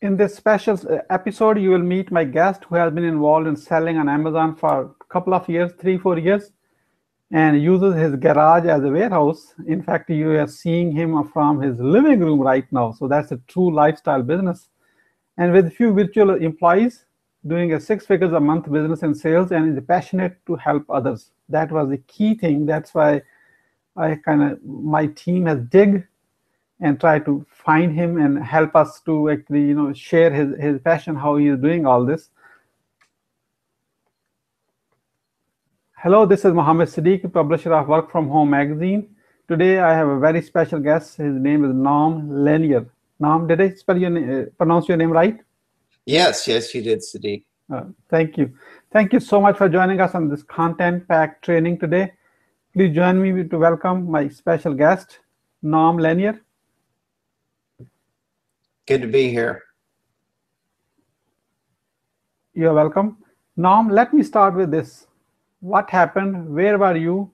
In this special episode, you will meet my guest who has been involved in selling on Amazon for a couple of years, 3, 4 years, and uses his garage as a warehouse. In fact, you are seeing him from his living room right now. So that's a true lifestyle business. And with few virtual employees, doing a 6 figures a month business in sales, and is passionate to help others. That was the key thing. That's why my team has dig and try to find him and help us to actually, share his passion, how he is doing all this. Hello, this is Mohammed Siddiq, publisher of Work From Home magazine. Today I have a very special guest. His name is Lanier. Nam, did I pronounce your name right? Yes, you did, Siddiq. Thank you. Thank you so much for joining us on this content-packed training today. Please join me to welcome my special guest, Lanier. Good to be here. You're welcome. Let me start with this. What happened? Where were you?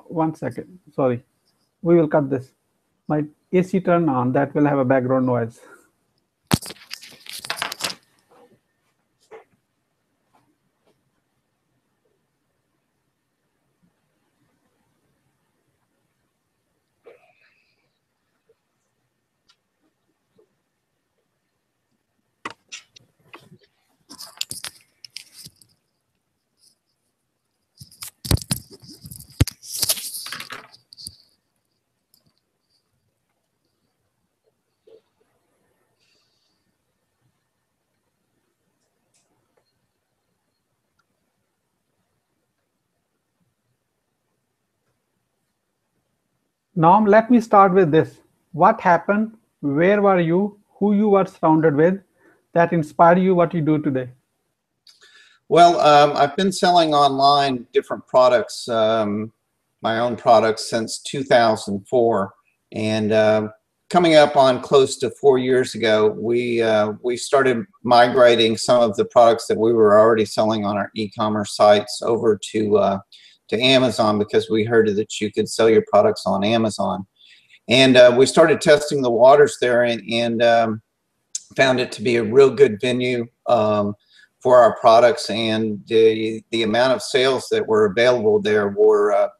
1 second. Sorry. We will cut this. My AC turned on. That will have a background noise. Let me start with this. What happened? Where were you? Who you were surrounded with that inspired you what you do today? Well, I've been selling online different products, my own products, since 2004. And coming up on close to 4 years ago, we started migrating some of the products that we were already selling on our e-commerce sites over to Amazon, because we heard that you could sell your products on Amazon. And we started testing the waters there and found it to be a real good venue for our products, and the amount of sales that were available there were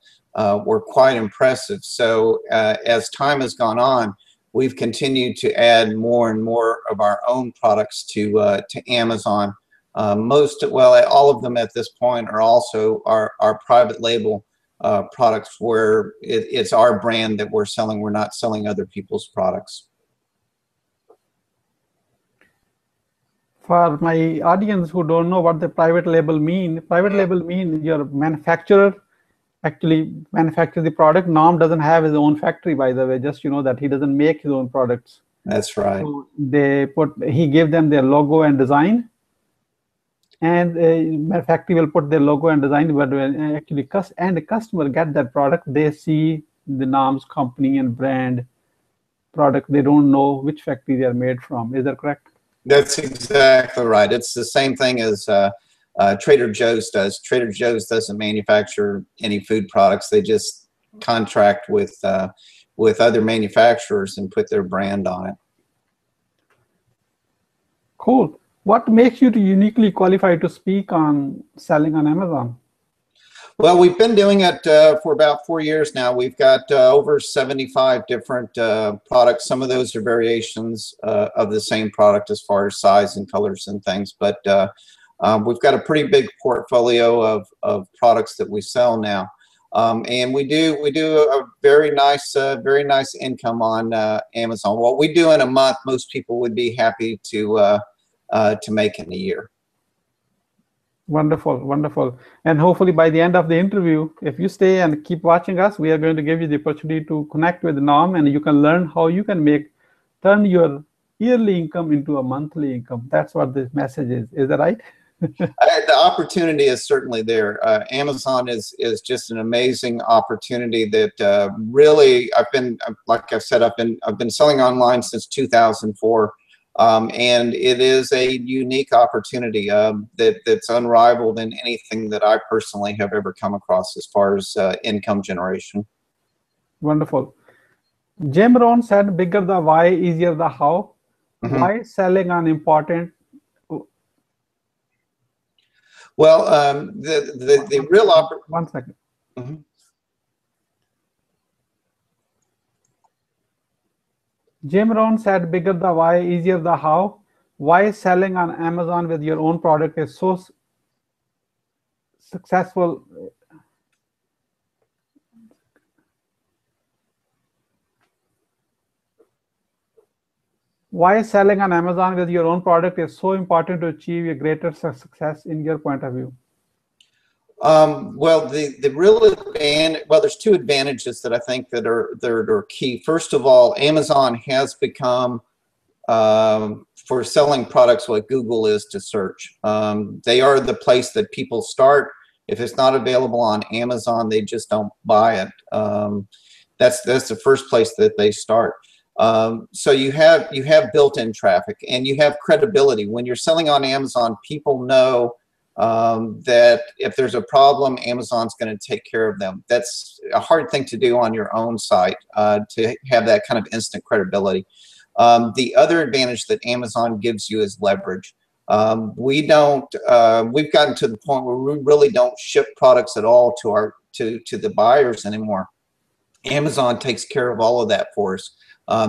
quite impressive. So as time has gone on, we've continued to add more and more of our own products to Amazon. All of them at this point are also our private label products, where it's our brand that we're selling. We're not selling other people's products. For my audience who don't know what the private label mean your manufacturer actually manufactures the product. Nam doesn't have his own factory, by the way, just that he doesn't make his own products. That's right. So he gave them their logo and design, and my factory will put their logo and design, but when actually the customer get that product, they see the Nam's company and brand product. They don't know which factory they are made from. Is that correct? That's exactly right. It's the same thing as Trader Joe's does. Trader Joe's doesn't manufacture any food products. They just contract with other manufacturers and put their brand on it. Cool. What makes you uniquely qualified to speak on selling on Amazon? Well, we've been doing it for about 4 years now. We've got over 75 different products. Some of those are variations of the same product as far as size and colors and things. But we've got a pretty big portfolio of products that we sell now, and we do a very nice income on Amazon. What we do in a month, most people would be happy to make in a year. Wonderful, wonderful. And hopefully by the end of the interview, if you stay and keep watching us, we are going to give you the opportunity to connect with Nam, and you can learn how you can turn your yearly income into a monthly income. That's what this message is. Is that right? The opportunity is certainly there. Amazon is just an amazing opportunity that really, like I said, I've been selling online since 2004. And it is a unique opportunity that's unrivaled in anything that I personally have ever come across as far as income generation. Wonderful. Jim Rohn said, bigger the why, easier the how. Mhm. Why selling on important? Well, the real One second. Mhm. Jim Rohn said, bigger the why, easier the how. Why selling on Amazon with your own product is so successful? Why selling on Amazon with your own product is so important to achieve a greater success in your point of view? Well, the real advantage, well, there's two advantages that I think that are key. First of all, Amazon has become for selling products what Google is to search. They are the place that people start. If it's not available on Amazon, they just don't buy it. That's the first place that they start. So you have built-in traffic and you have credibility. When you're selling on Amazon, people know that if there's a problem, Amazon's going to take care of them. That's a hard thing to do on your own site, to have that kind of instant credibility. The other advantage that Amazon gives you is leverage. We've gotten to the point where we really don't ship products at all to the buyers anymore. Amazon takes care of all of that for us.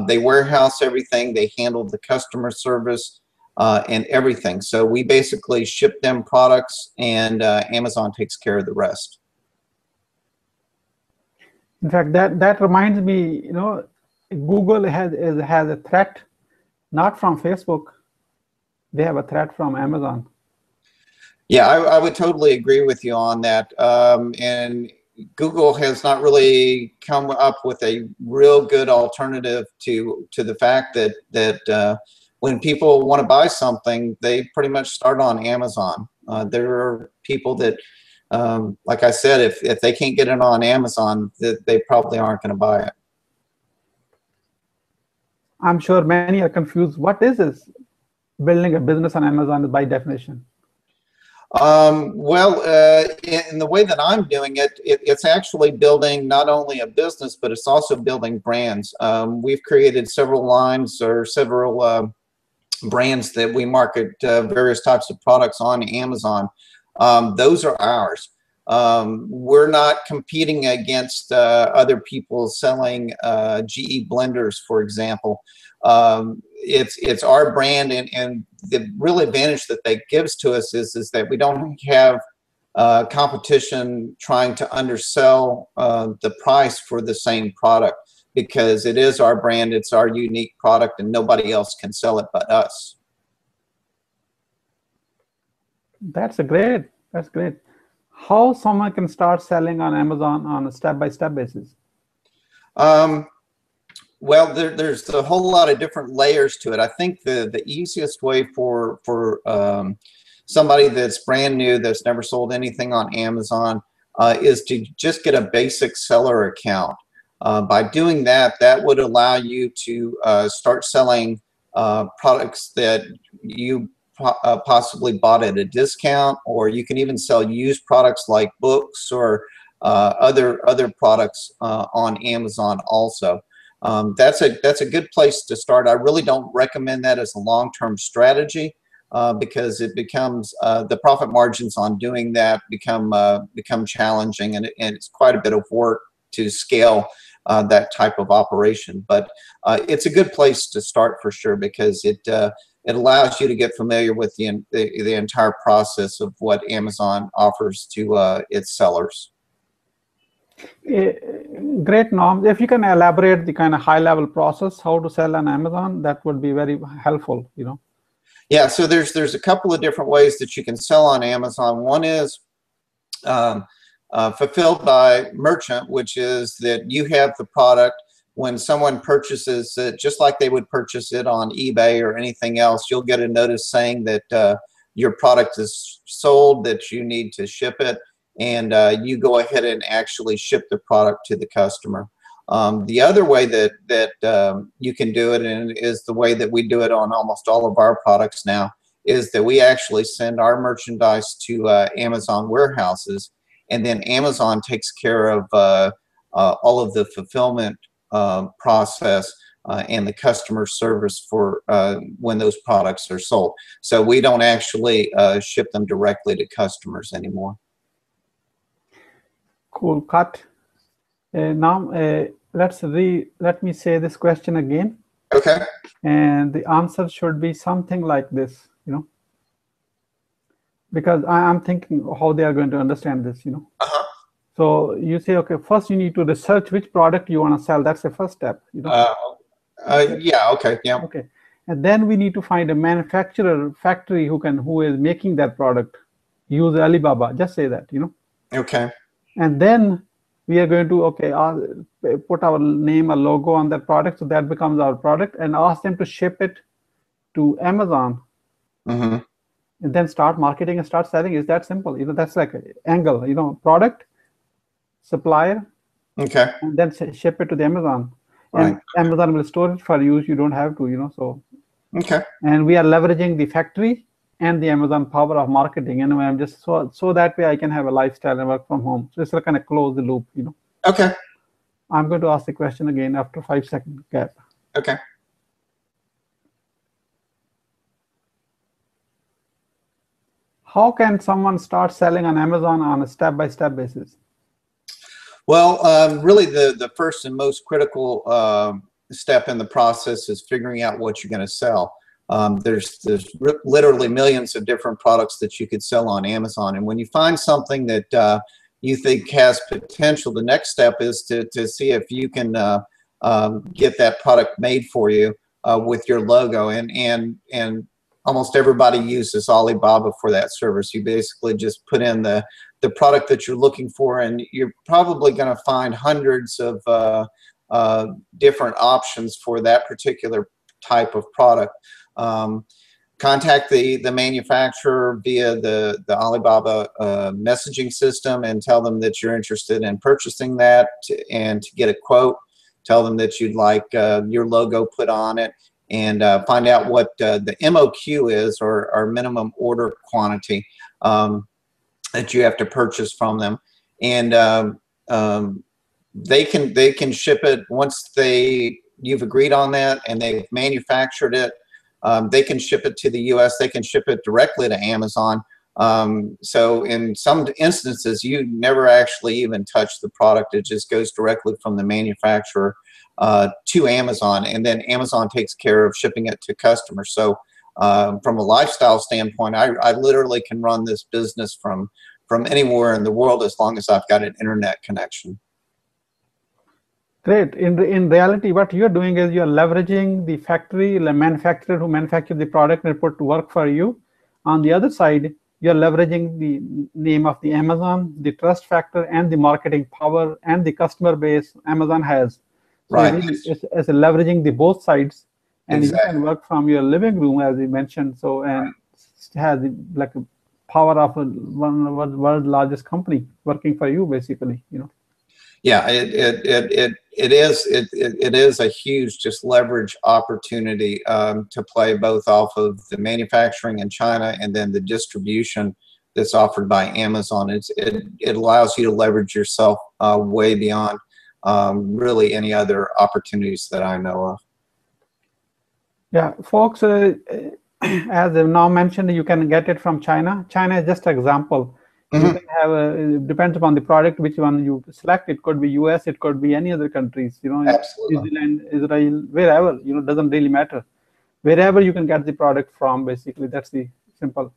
They warehouse everything. They handle the customer service and everything. So we basically ship them products, and Amazon takes care of the rest. In fact, that reminds me, Google has a threat, not from Facebook. They have a threat from Amazon. Yeah, I would totally agree with you on that. And Google has not really come up with a real good alternative to the fact that when people want to buy something, they pretty much start on Amazon. There are people that, like I said, if they can't get it on Amazon, that they probably aren't going to buy it. I'm sure many are confused. What is this? Building a business on Amazon by definition. Well, in the way that I'm doing it, it's actually building not only a business, but it's also building brands. We've created several lines or several brands that we market various types of products on Amazon. Those are ours. We're not competing against other people selling GE blenders, for example. It's our brand, and the real advantage that that gives to us is that we don't have competition trying to undersell the price for the same product, because it is our brand, it's our unique product, and nobody else can sell it but us. That's great. That's great. How someone can start selling on Amazon on a step-by-step basis? Well, there's a whole lot of different layers to it. I think the easiest way for somebody that's brand new, that's never sold anything on Amazon, is to just get a basic seller account. By doing that, that would allow you to start selling products that you possibly bought at a discount, or you can even sell used products like books or other products on Amazon also. That's a good place to start. I really don't recommend that as a long-term strategy, because it becomes the profit margins on doing that become challenging, and it's quite a bit of work to scale that type of operation. But it's a good place to start for sure, because it allows you to get familiar with the entire process of what Amazon offers to its sellers. Great, Norm. If you can elaborate the kind of high-level process, how to sell on Amazon, that would be very helpful, Yeah, so there's a couple of different ways that you can sell on Amazon. One is fulfilled by merchant, which is that you have the product. When someone purchases it, just like they would purchase it on eBay or anything else, you'll get a notice saying that your product is sold, that you need to ship it, and you go ahead and actually ship the product to the customer. The other way that you can do it, and is the way that we do it on almost all of our products now, is that we actually send our merchandise to Amazon warehouses, and then Amazon takes care of all of the fulfillment process. and the customer service for when those products are sold. So we don't actually ship them directly to customers anymore. Cool, cut. Now let me say this question again. Okay. And the answer should be something like this, because I'm thinking how they are going to understand this, Uh-huh. So you say, okay, first you need to research which product you want to sell. That's the first step, Yeah. Okay. Yeah. Okay. And then we need to find a manufacturer factory who is making that product. Use Alibaba. Just say that, Okay. And then we are going to, put our name, a logo on that product. So that becomes our product, and ask them to ship it to Amazon. Mm-hmm. And then start marketing and start selling. Is that simple? That's like an angle, product, supplier, Okay. and then ship it to the Amazon. Right. And Amazon will store it for you. You don't have to, so. Okay. And we are leveraging the factory and the Amazon power of marketing. And I'm just so that way I can have a lifestyle and work from home. So it's like kind of close the loop, Okay. I'm going to ask the question again after 5-second gap. Okay. How can someone start selling on Amazon on a step-by-step basis? Well, really the first and most critical step in the process is figuring out what you're going to sell. There's literally millions of different products that you could sell on Amazon. And when you find something that you think has potential, the next step is to see if you can get that product made for you with your logo. And almost everybody uses Alibaba for that service. You basically just put in the product that you're looking for, and you're probably going to find hundreds of different options for that particular type of product. Contact the manufacturer via the Alibaba messaging system and tell them that you're interested in purchasing that, and to get a quote. Tell them that you'd like your logo put on it, and find out what the MOQ is, or minimum order quantity, that you have to purchase from them. And they can ship it once you've agreed on that and they've manufactured it. They can ship it to the US. They can ship it directly to Amazon. So in some instances, you never actually even touch the product. It just goes directly from the manufacturer to Amazon, and then Amazon takes care of shipping it to customers. So from a lifestyle standpoint, I literally can run this business from anywhere in the world as long as I've got an internet connection. Great. In reality, what you're doing is you're leveraging the factory, the manufacturer who manufactured the product and put to work for you. On the other side, you're leveraging the name of the Amazon, the trust factor, and the marketing power and the customer base Amazon has. So right. It's leveraging the both sides, and exactly. You can work from your living room, as you mentioned. So, and it has like a power of one of the world's largest company working for you, basically. Yeah, it is a huge just leverage opportunity to play both off of the manufacturing in China and then the distribution that's offered by Amazon. It allows you to leverage yourself way beyond really any other opportunities that I know of. Yeah, folks, as I've now mentioned, you can get it from China. China is just an example. Mm-hmm. You can have it depends upon the product, which one you select. It could be US, it could be any other countries, Absolutely. New Zealand, Israel, wherever, doesn't really matter. Wherever you can get the product from, basically, that's the simple.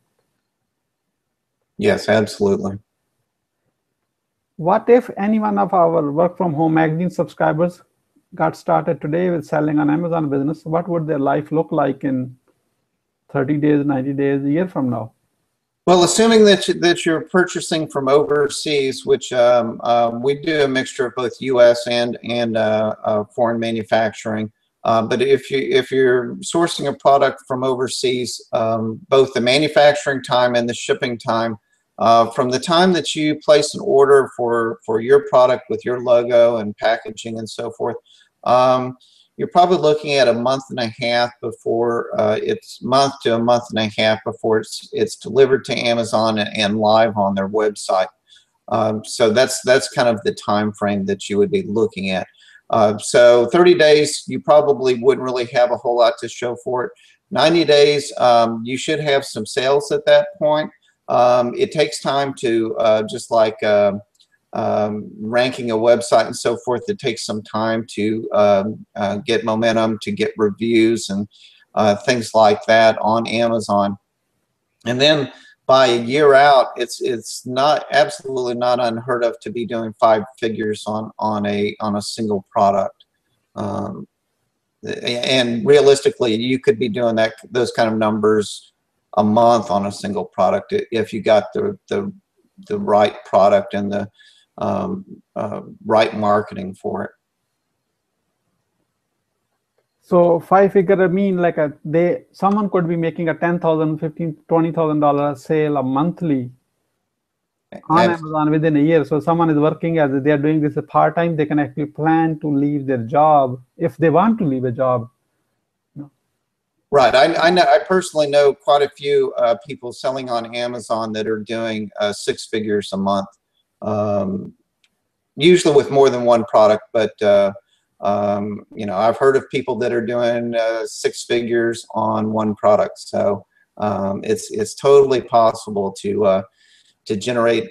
Yes, absolutely. What if any one of our Work From Home magazine subscribers got started today with selling on Amazon business? What would their life look like in 30 days, 90 days, a year from now? Well, assuming that you're purchasing from overseas, which we do a mixture of both U.S. and foreign manufacturing. But if you're sourcing a product from overseas, both the manufacturing time and the shipping time, from the time that you place an order for your product with your logo and packaging and so forth, you're probably looking at a month and a half before month to a month and a half before it's delivered to Amazon and live on their website. So that's kind of the time frame that you would be looking at. So 30 days, you probably wouldn't really have a whole lot to show for it. 90 days, you should have some sales at that point. It takes time to, just like ranking a website and so forth, it takes some time to get momentum, to get reviews and things like that on Amazon. And then by a year out, it's not absolutely not unheard of to be doing 5 figures on a single product. And realistically, you could be doing those kind of numbers a month on a single product if you got the right product and the right marketing for it. So 5-figure, I mean, like someone could be making a $10,000, $15,000, $20,000 sale a monthly on Amazon within a year. So someone is working as they are doing this part-time, they can actually plan to leave their job if they want to leave a job. Right. I personally know quite a few people selling on Amazon that are doing 6 figures a month, usually with more than one product. But you know, I've heard of people that are doing 6 figures on one product. So it's totally possible to generate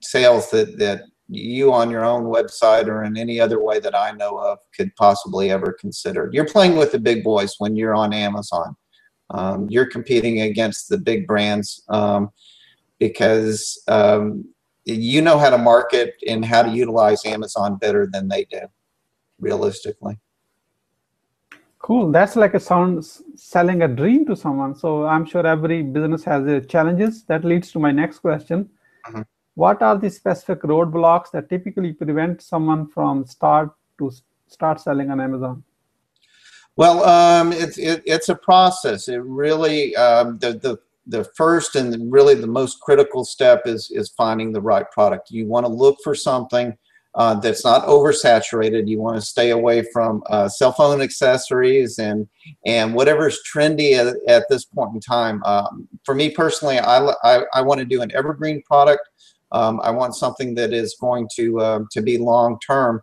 sales that you on your own website or in any other way that I know of could possibly ever consider. You're playing with the big boys when you're on Amazon. You're competing against the big brands because you know how to market and how to utilize Amazon better than they do, realistically. Cool. That's like selling a dream to someone. So I'm sure every business has its challenges. That leads to my next question. Mm-hmm. What are the specific roadblocks that typically prevent someone from start selling on Amazon? Well, it's a process. It really the first and really the most critical step is finding the right product. You want to look for something that's not oversaturated. You want to stay away from cell phone accessories and whatever's trendy at this point in time. For me personally, I want to do an evergreen product. I want something that is going to be long term.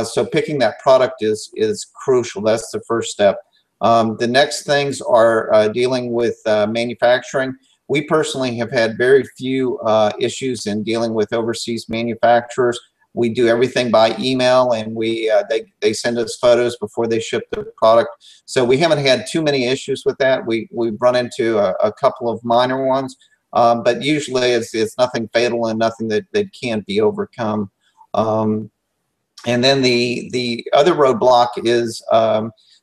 So picking that product is crucial. That's the first step. The next things are dealing with manufacturing. We personally have had very few issues in dealing with overseas manufacturers. We do everything by email, and they send us photos before they ship the product. So we haven't had too many issues with that. We've run into a couple of minor ones, but usually it's nothing fatal and nothing that can't be overcome. And then the other roadblock is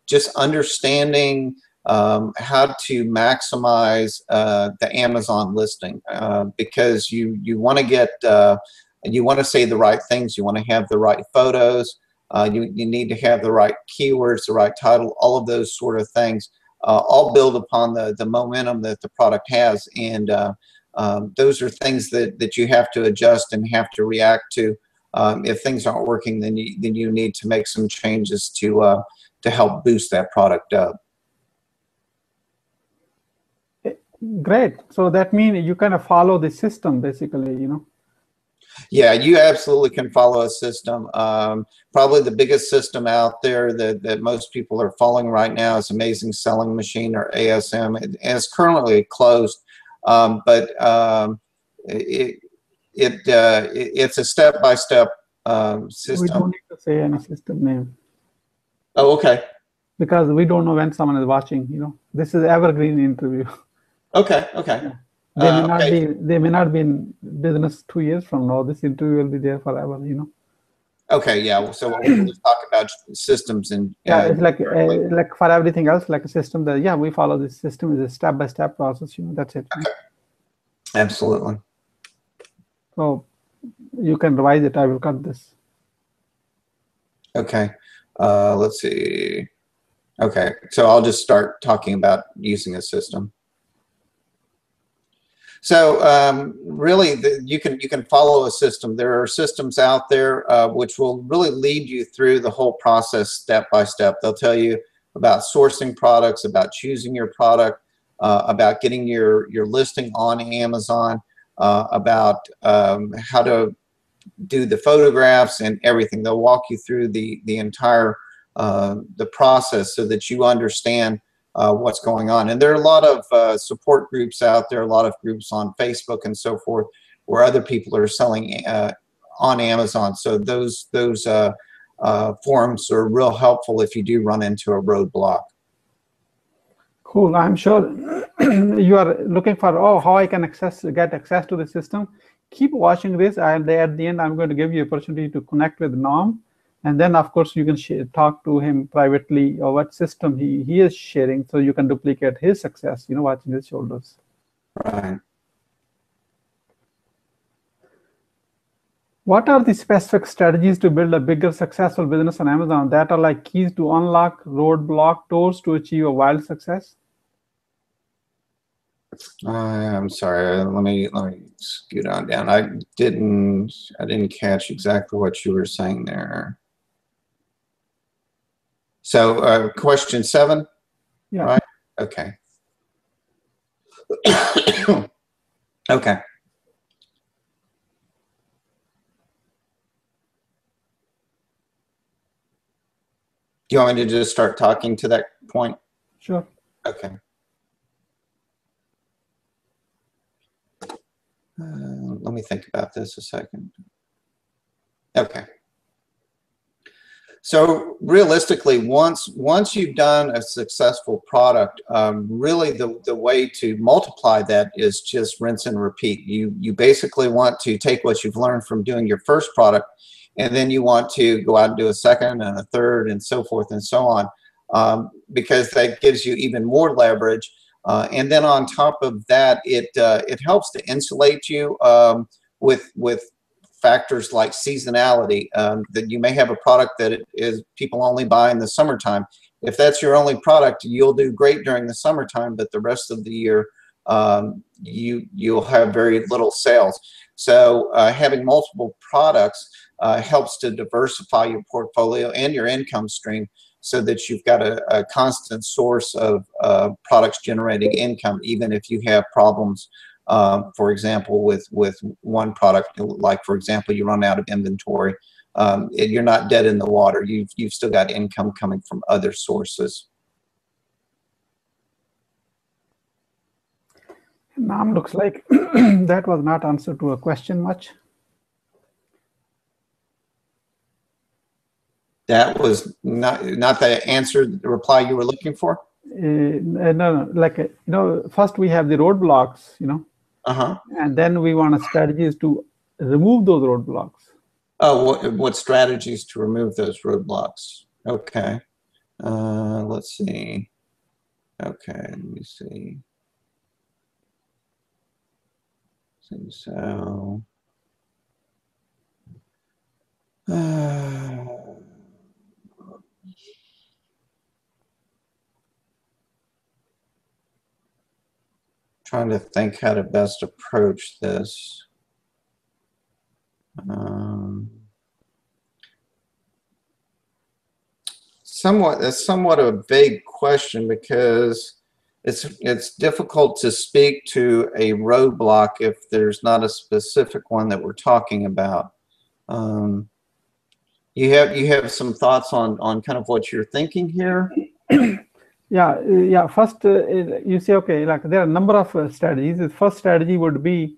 just understanding how to maximize the Amazon listing, because you want to get you want to say the right things. You want to have the right photos. You need to have the right keywords, the right title, all of those sort of things, all build upon the momentum that the product has. And those are things that you have to adjust and have to react to. If things aren't working, then you need to make some changes to help boost that product up. Great. So that means you kind of follow the system, basically, you know. Yeah, you absolutely can follow a system. Probably the biggest system out there that most people are following right now is Amazing Selling Machine, or ASM. It's currently closed, but it's a step-by-step system. We don't need to say any system name. Oh, okay. Because we don't know when someone is watching, you know. This is evergreen interview. Okay, okay. Yeah. They may not be in business 2 years from now. This interview will be there forever, you know. Okay, yeah. So we'll just talk about systems and yeah, it's like for everything else, like a system that we follow this system is a step-by-step process, you know. That's it. Okay. Absolutely. So you can revise it. I will cut this. Okay. Let's see. Okay, so I'll just start talking about using a system. So really, you can follow a system. There are systems out there which will really lead you through the whole process step by step. They'll tell you about sourcing products, about choosing your product, about getting your listing on Amazon, about how to do the photographs and everything. They'll walk you through the entire the process so that you understand what's going on. And there are a lot of support groups out there, a lot of groups on Facebook and so forth, where other people are selling on Amazon. So those forums are real helpful if you do run into a roadblock. Cool. I'm sure you are looking for, oh, how I can get access to the system. Keep watching this, and at the end, I'm going to give you an opportunity to connect with Norm. And then, of course, you can talk to him privately or what system he is sharing, so you can duplicate his success, you know, watching his shoulders. Right. What are the specific strategies to build a bigger successful business on Amazon that are like keys to unlock roadblock doors to achieve a wild success? I'm sorry. Let me scoot on down. I didn't catch exactly what you were saying there. So question 7. Yeah. Right. Okay. Okay. Do you want me to just start talking to that point? Sure. Okay. Let me think about this a second. Okay. So realistically, once you've done a successful product, really the way to multiply that is just rinse and repeat. You basically want to take what you've learned from doing your first product, and then you want to go out and do a second and a third and so forth and so on, because that gives you even more leverage. And then on top of that, it helps to insulate you with factors like seasonality. That you may have a product that is people only buy in the summertime. If that's your only product, you'll do great during the summertime, but the rest of the year you'll have very little sales. So having multiple products helps to diversify your portfolio and your income stream, so that you've got a constant source of products generating income, even if you have problems, for example, with one product, like, for example, you run out of inventory. You're not dead in the water. You've still got income coming from other sources. Nam, looks like that was not answer to a question much. That was not the answer, the reply you were looking for? No, like, you know, first we have the roadblocks, you know, and then we want strategies to remove those roadblocks. Oh, what strategies to remove those roadblocks? Okay. Let's see. Okay, let me see. So, trying to think how to best approach this. That's somewhat a vague question, because it's difficult to speak to a roadblock if there's not a specific one that we're talking about. You have some thoughts on kind of what you're thinking here? Yeah. First, you say, okay, like there are a number of strategies. The first strategy would be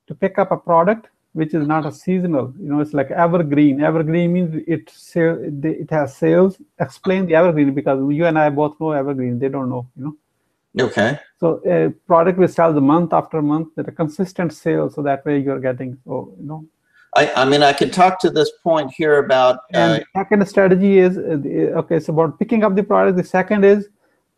to pick up a product which is not a seasonal. You know, it's like evergreen. Evergreen means it has sales. Explain the evergreen, because you and I both know evergreen. They don't know, you know. Okay. So a product which sells month after month, that a consistent sale, so that way you're getting, so, you know. I mean, I could talk to this point here about. And the second strategy is, okay, it's about picking up the product. The second is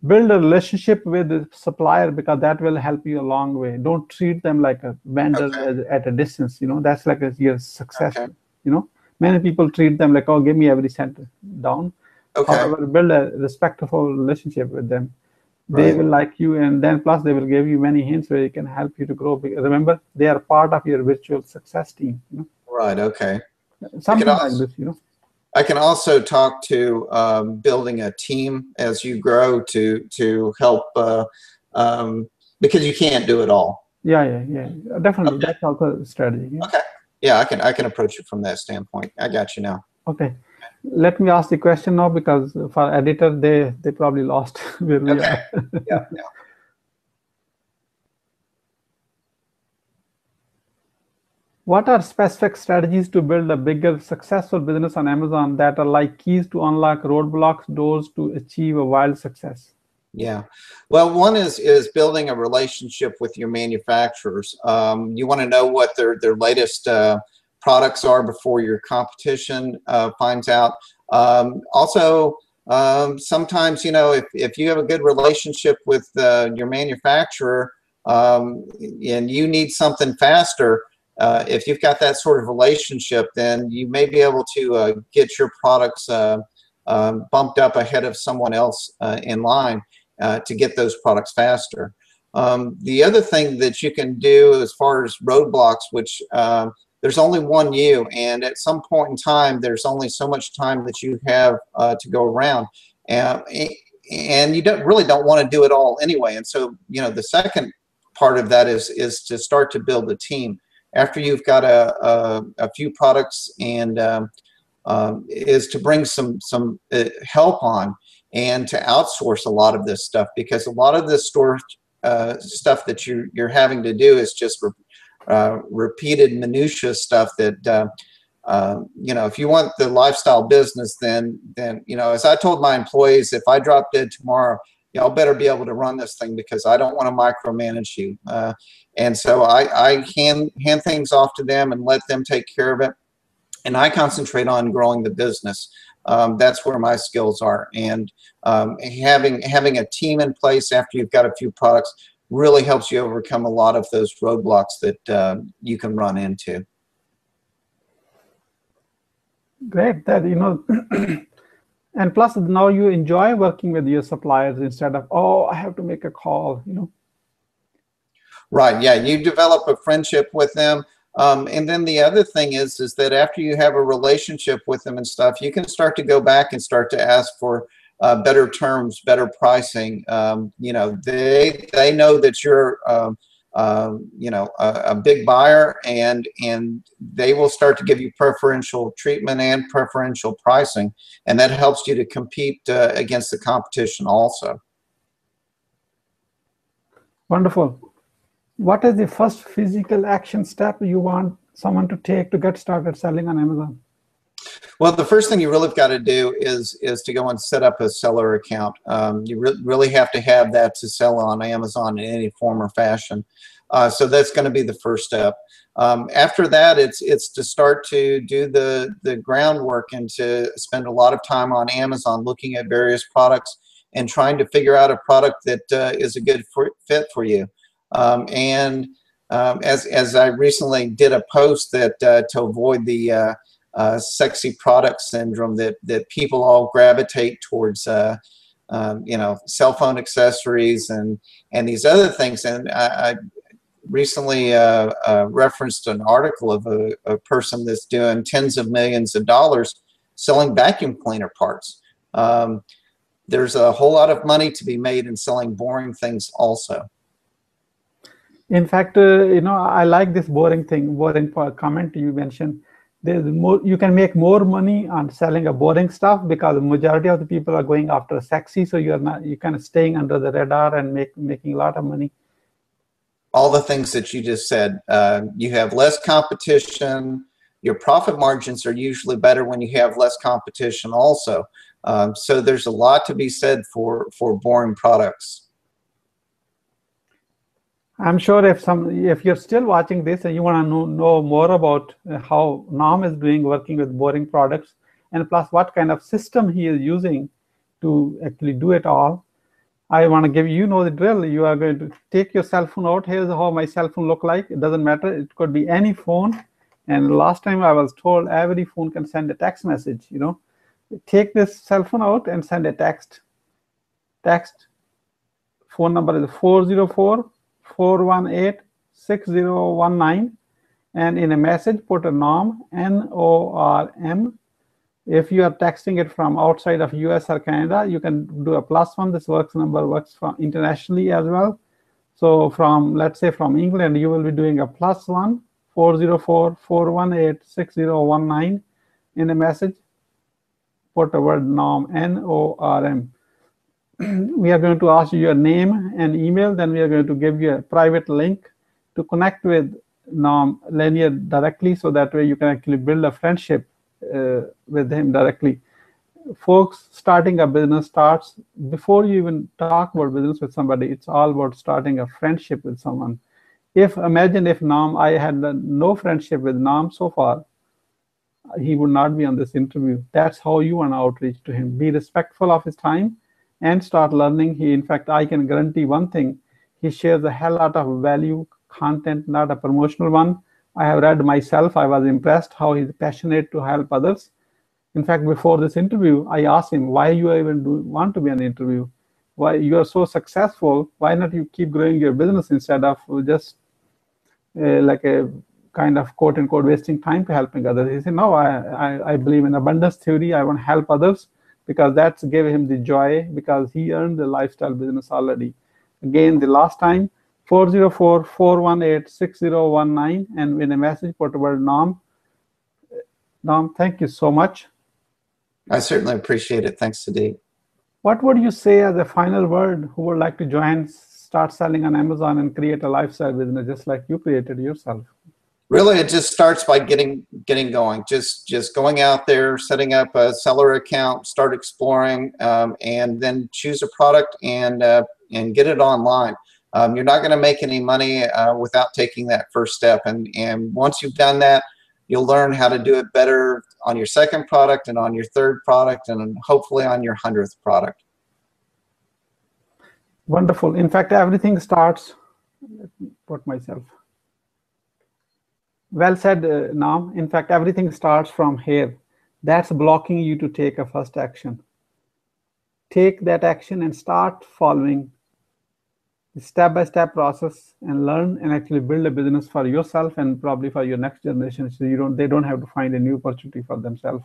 build a relationship with the supplier, because that will help you a long way. Don't treat them like a vendor at a distance, you know. That's like your success, you know. Many people treat them like, oh, give me every cent down. However, build a respectful relationship with them. They will like you, and then plus they will give you many hints where you can help you to grow. Remember, they are part of your virtual success team, you know. Right, okay. Something like this, you know. I can also talk to building a team as you grow to help, because you can't do it all. Yeah, definitely. That's also a strategy. Yeah. Okay. Yeah, I can approach it from that standpoint. I got you now. Okay. Let me ask the question now, because for editor, they probably lost where we Okay. are. Yeah. What are specific strategies to build a bigger, successful business on Amazon that are like keys to unlock roadblocks, doors to achieve a wild success? Yeah. Well, one is building a relationship with your manufacturers. You want to know what their latest products are before your competition finds out. Also, sometimes, you know, if you have a good relationship with your manufacturer and you need something faster, if you've got that sort of relationship, then you may be able to get your products bumped up ahead of someone else in line to get those products faster. The other thing that you can do as far as roadblocks, which there's only one you, and at some point in time, there's only so much time that you have to go around. And you really don't want to do it all anyway. And so, you know, the second part of that is to start to build a team. After you've got a few products, and is to bring some help on, and to outsource a lot of this stuff, because a lot of this store stuff that you're having to do is just repeated minutia stuff that you know, if you want the lifestyle business, then you know, as I told my employees, if I drop dead tomorrow, y'all better be able to run this thing, because I don't want to micromanage you. And so I hand things off to them and let them take care of it, and I concentrate on growing the business. That's where my skills are. And having a team in place after you've got a few products really helps you overcome a lot of those roadblocks that you can run into. Great. That, you know, and plus now you enjoy working with your suppliers instead of, oh, I have to make a call, you know. Right. Yeah. You develop a friendship with them. And then the other thing is that after you have a relationship with them and stuff, you can start to go back and start to ask for better terms, better pricing. You know, they know that you're, you know, a big buyer, and they will start to give you preferential treatment and preferential pricing, and that helps you to compete against the competition also. Wonderful. What is the first physical action step you want someone to take to get started selling on Amazon? Well, the first thing you really got to do is to go and set up a seller account. You really have to have that to sell on Amazon in any form or fashion. So that's going to be the first step. After that, it's to start to do the groundwork and to spend a lot of time on Amazon looking at various products and trying to figure out a product that is a good fit for you. As I recently did a post that to avoid the sexy product syndrome that people all gravitate towards, you know, cell phone accessories and these other things. And I recently referenced an article of a person that's doing tens of millions of dollars selling vacuum cleaner parts. There's a whole lot of money to be made in selling boring things also. In fact, you know, I like this boring comment you mentioned. There's more, you can make more money on selling a boring stuff, because the majority of the people are going after sexy. So you're kind of staying under the radar and making a lot of money. All the things that you just said. You have less competition. Your profit margins are usually better when you have less competition also. So there's a lot to be said for boring products. I'm sure if you're still watching this and you want to know more about how Nam is doing working with boring products, and plus what kind of system he is using to actually do it all, I want to give you know the drill. You are going to take your cell phone out. Here's how my cell phone look like. It doesn't matter. It could be any phone. And last time I was told every phone can send a text message. You know, take this cell phone out and send a text. Phone number is 404-418-6019, and in a message put a NORM, N-O-R-M. If you are texting it from outside of US or Canada, you can do a +1. This number works from internationally as well. So from, let's say from England, you will be doing a +1 404-418-6019. In a message, put the word NORM, N-O-R-M. We are going to ask you your name and email, then we are going to give you a private link to connect with NORM Lanier directly, so that way you can actually build a friendship with him directly. Folks, starting a business starts before you even talk about business with somebody. It's all about starting a friendship with someone. Imagine if I had no friendship with Nam so far, he would not be on this interview. That's how you want to outreach to him. Be respectful of his time and start learning. In fact, I can guarantee one thing: he shares a hell lot of value content, not a promotional one. I have read myself. I was impressed how he's passionate to help others. In fact, before this interview, I asked him, why you even want to be on the interview? Why you are so successful? Why not you keep growing your business instead of just like a kind of quote unquote wasting time to helping others? He said, no, I believe in abundance theory. I want to help others because that's gave him the joy, because he earned the lifestyle business already. Again, the last time, 404-418-6019, and in a message, put the word NORM. NORM, thank you so much. I certainly appreciate it. Thanks, Sadiq. What would you say as a final word who would like to join, start selling on Amazon and create a lifestyle business just like you created yourself? Really, it just starts by getting going. Just going out there, setting up a seller account, start exploring, and then choose a product and get it online. You're not going to make any money without taking that first step. And once you've done that, you'll learn how to do it better on your second product and on your third product and hopefully on your 100th product. Wonderful. In fact, everything starts, let me put myself. Well said, Nam. In fact, everything starts from here. That's blocking you to take a first action. Take that action and start following the step-by-step process and learn and actually build a business for yourself and probably for your next generation, so they don't have to find a new opportunity for themselves.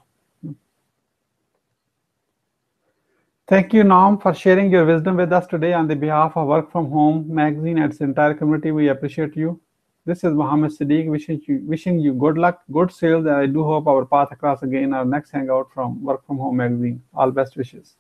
Thank you, Nam, for sharing your wisdom with us today on the behalf of Work From Home magazine and its entire community. We appreciate you. This is Mohammed Siddiq wishing you good luck, good sales, and I do hope our path across again our next hangout from Work From Home magazine. All best wishes.